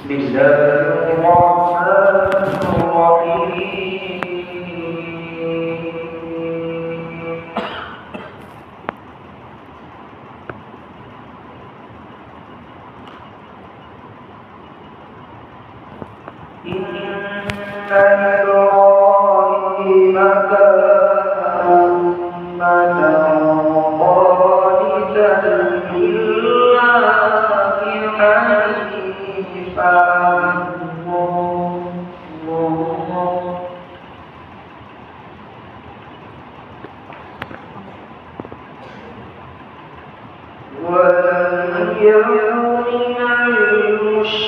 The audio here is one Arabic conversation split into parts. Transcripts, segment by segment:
بسم الله الرحمن الرحيم. إن إبراهيم كان أمة قانتا لله حنيفا ولم يكن من المشركين.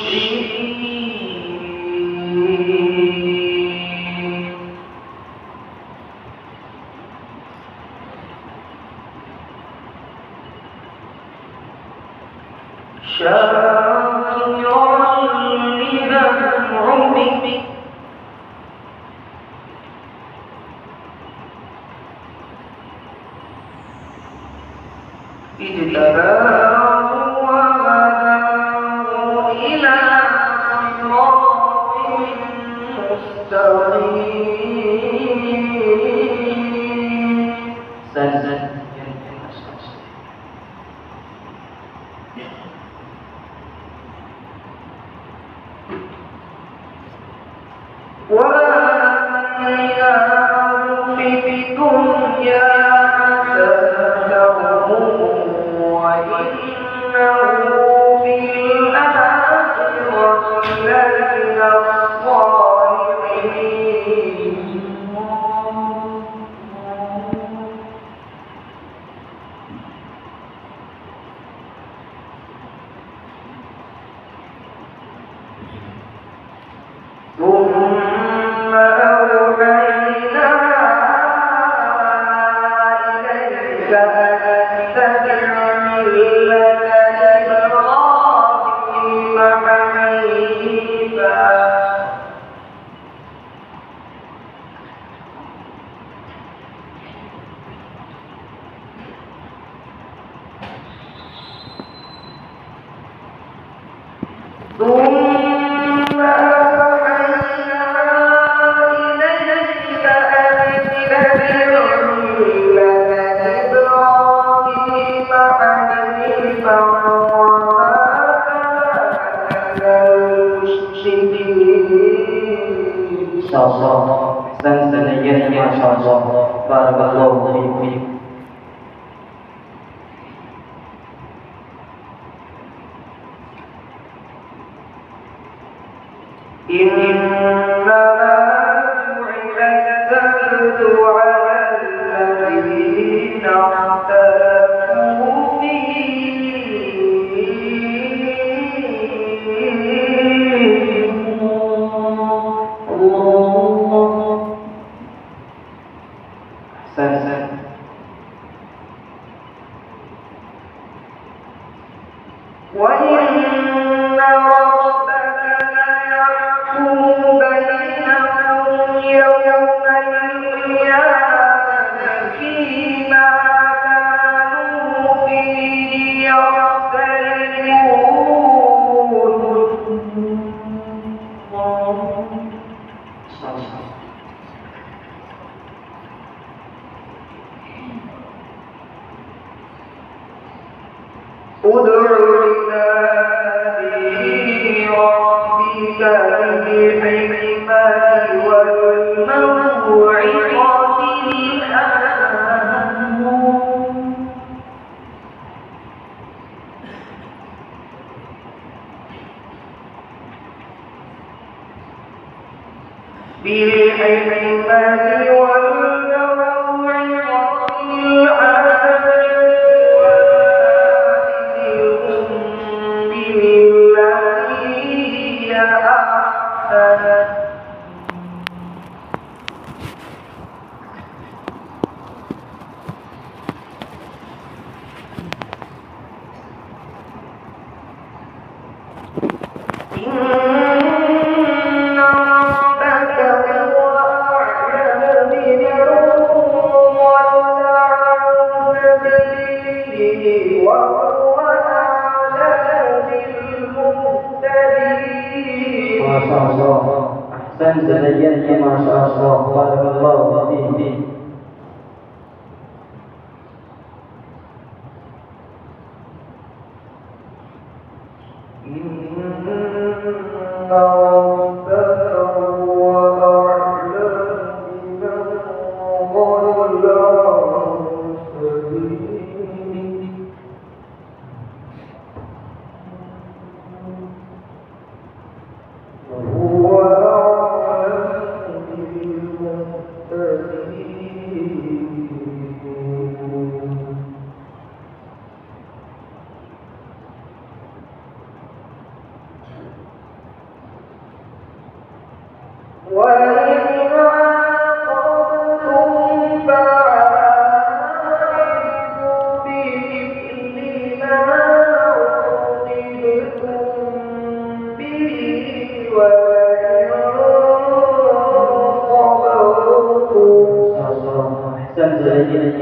شاكرا لأنعمه اجتباه وهداه إلى صراط مستقيم. وآتيناه في الدنيا حسنة وإنه في الآخرة لمن الصالحين. ثم أوحينا إليك أن اتبع ملة إبراهيم حنيفا ما شاء الله بارك الله فيك. إنما جعل السبت على الذين اختلفوا فيه. وإن ربك ليحكم بينهم يوم القيامة فيما كانوا فيه يختلفون. ادع إلى سبيل ربك بالحكمة والموعظة الحسنة وهو أعلم بالمهتدين. شاء الله. أحسنت زينت ما شاء الله. بارك الله فيك.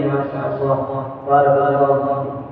ما شاء الله. بارك الله فيك.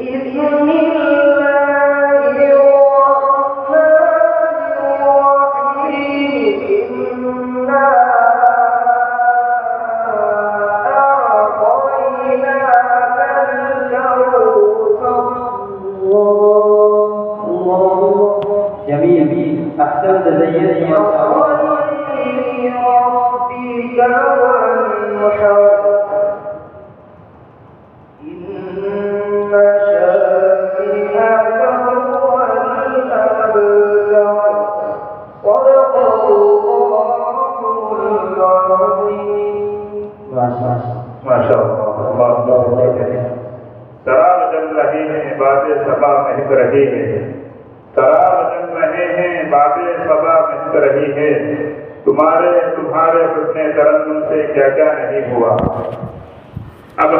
بسم الله الرحمن الرحيم أحسن تزينت ما شاء الله. ربك وانحر إن شانئك هو الأبتر صدق الله العظيم. ما شاء الله. माशाअल्लाह, शराब जम रही है, बातें सबा महक रही है. शराब जम रहे हैं, बातें सबा महक रही है. तुम्हारे हुस्ने तरन्नुम से क्या क्या नहीं हुआ. अब